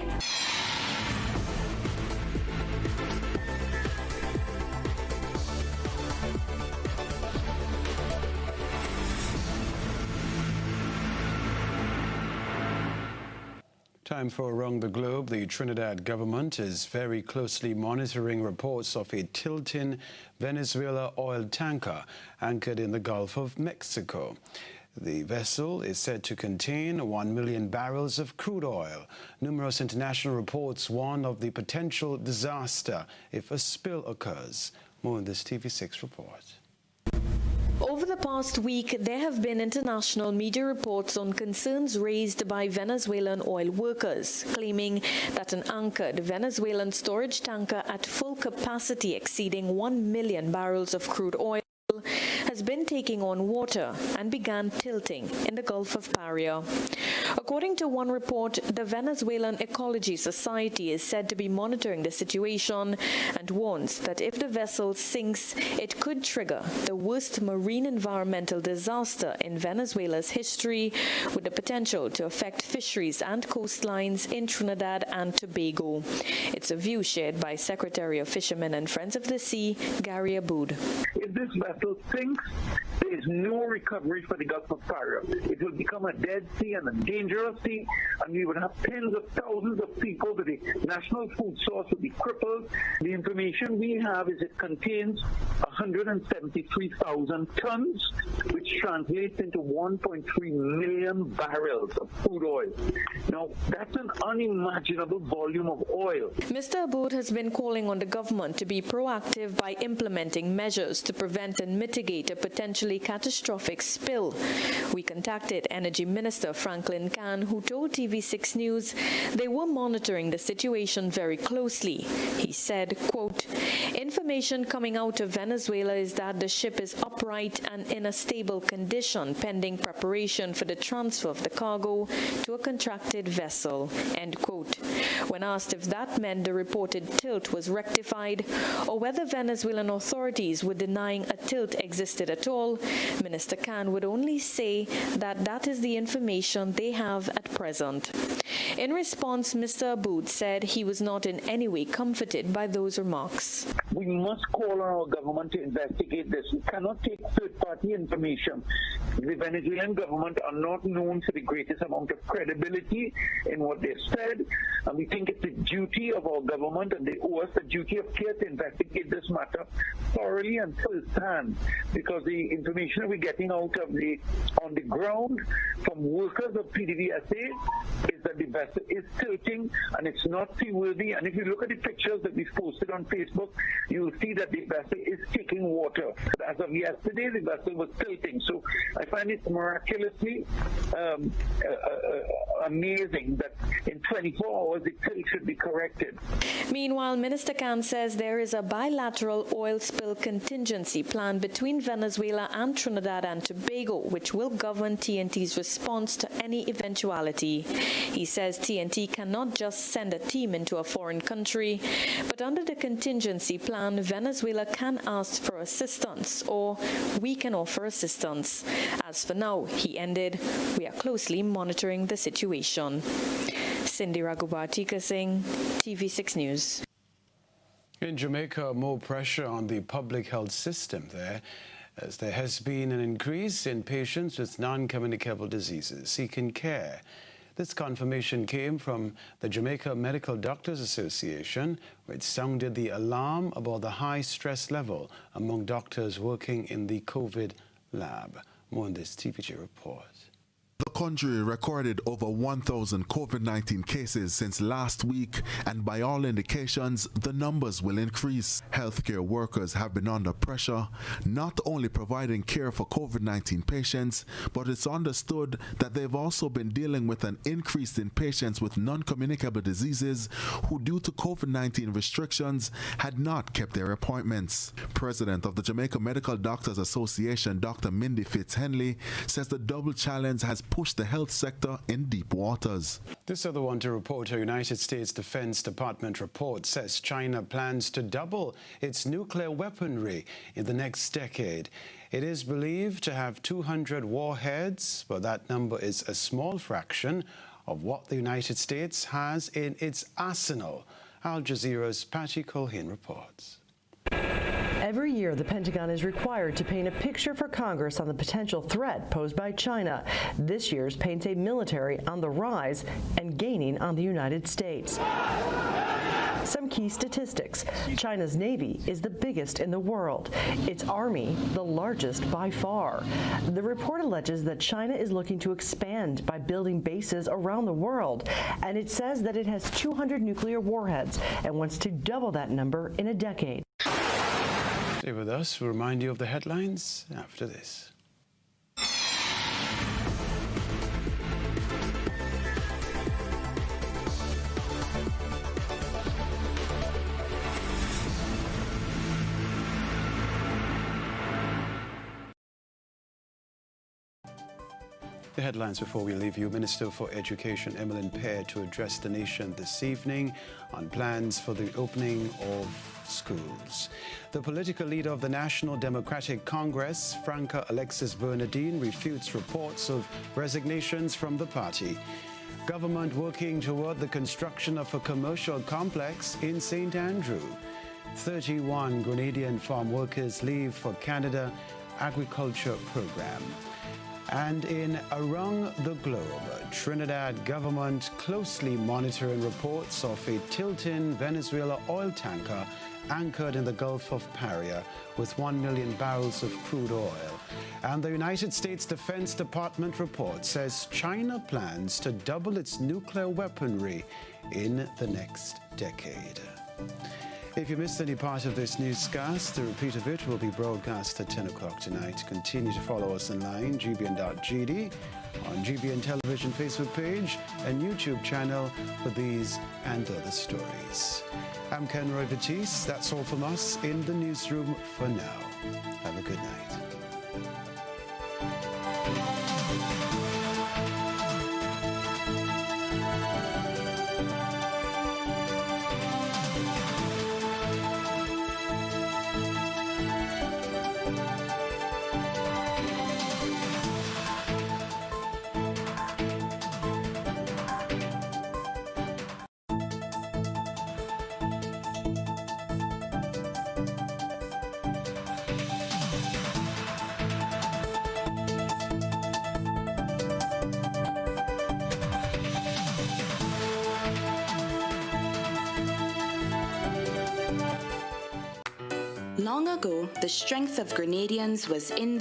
Time for Around the Globe. The Trinidad government is very closely monitoring reports of a tilting Venezuela oil tanker anchored in the Gulf of Mexico. The vessel is said to contain 1 million barrels of crude oil. Numerous international reports warn of the potential disaster if a spill occurs. More in this TV6 report. Over the past week, there have been international media reports on concerns raised by Venezuelan oil workers, claiming that an anchored Venezuelan storage tanker at full capacity exceeding 1 million barrels of crude oil has been taking on water and began tilting in the Gulf of Paria. According to one report, the Venezuelan Ecology Society is said to be monitoring the situation and warns that if the vessel sinks, it could trigger the worst marine environmental disaster in Venezuela's history, with the potential to affect fisheries and coastlines in Trinidad and Tobago. It's a view shared by Secretary of Fishermen and Friends of the Sea, Gary Aboud. If this vessel sinks, there is no recovery for the Gulf of Paria. It will become a dead sea and a dangerous sea, and we would have tens of thousands of people. The national food source would be crippled. The information we have is it contains 173,000 tons, which translates into 1.3 million barrels of crude oil. Now, that's an unimaginable volume of oil. Mr. Aboud has been calling on the government to be proactive by implementing measures to prevent and mitigate a potentially catastrophic spill. We contacted Energy Minister Franklin Khan, who told TV6 News they were monitoring the situation very closely. He said, quote, "Information coming out of Venezuela Venezuela is that the ship is upright and in a stable condition, pending preparation for the transfer of the cargo to a contracted vessel, end quote. When asked if that meant the reported tilt was rectified or whether Venezuelan authorities were denying a tilt existed at all, Minister Khan would only say that that is the information they have at present. In response, Mr. Aboud said he was not in any way comforted by those remarks. We must call on our government to investigate this. We cannot take third-party information. The Venezuelan government are not known for the greatest amount of credibility in what they've said, and we think it's the duty of our government, and they owe us the duty of care to investigate this matter thoroughly and firsthand, because the information we're getting out of on the ground from workers of PDVSA is that the vessel is tilting and it's not seaworthy. And if you look at the pictures that we've posted on Facebook, you will see that the vessel is taking water. As of yesterday, the vessel was tilting. So I find it miraculously amazing that in 24 hours the tilt should be corrected. Meanwhile, Minister Khan says there is a bilateral oil spill contingency plan between Venezuela and Trinidad and Tobago, which will govern TNT's response to any eventuality. He says TNT cannot just send a team into a foreign country, but under the contingency plan, Venezuela can ask for assistance, or we can offer assistance. As for now, he ended, we are closely monitoring the situation. Cindy Raghubatika Singh, TV6 News. In Jamaica, more pressure on the public health system there, as there has been an increase in patients with non-communicable diseases seeking care. This confirmation came from the Jamaica Medical Doctors Association, which sounded the alarm about the high stress level among doctors working in the COVID lab. More on this TVG report. The country recorded over 1,000 COVID-19 cases since last week, and by all indications, the numbers will increase. Healthcare workers have been under pressure, not only providing care for COVID-19 patients, but it's understood that they've also been dealing with an increase in patients with non-communicable diseases who, due to COVID-19 restrictions, had not kept their appointments. President of the Jamaica Medical Doctors Association, Dr. Mindy Fitzhenley, says the double challenge has pushed the health sector in deep waters. This other one to report, a United States Defense Department report says China plans to double its nuclear weaponry in the next decade. It is believed to have 200 warheads, but that number is a small fraction of what the United States has in its arsenal. Al Jazeera's Patty Colhin reports. Every year, the Pentagon is required to paint a picture for Congress on the potential threat posed by China. This year's paints a military on the rise and gaining on the United States. Some key statistics. China's Navy is the biggest in the world. Its Army, the largest by far. The report alleges that China is looking to expand by building bases around the world, and it says that it has 200 nuclear warheads and wants to double that number in a decade. Stay with us. We'll remind you of the headlines after this. The headlines before we leave you. Minister for Education Emmeline Pear to address the nation this evening on plans for the opening of schools. The political leader of the National Democratic Congress, Franca Alexis Bernardine, refutes reports of resignations from the party. Government working toward the construction of a commercial complex in St. Andrew. 31 Grenadian farm workers leave for Canada agriculture program. And in around the globe, Trinidad government closely monitoring reports of a tilting Venezuela oil tanker anchored in the Gulf of Paria with 1 million barrels of crude oil. And the United States Defense Department report says China plans to double its nuclear weaponry in the next decade. If you missed any part of this newscast, the repeat of it will be broadcast at 10 o'clock tonight. Continue to follow us online, gbn.gd, on GBN Television Facebook page and YouTube channel for these and other stories. I'm Kenroy Baptiste. That's all from us in the newsroom for now. Have a good night. Long ago, the strength of Grenadians was in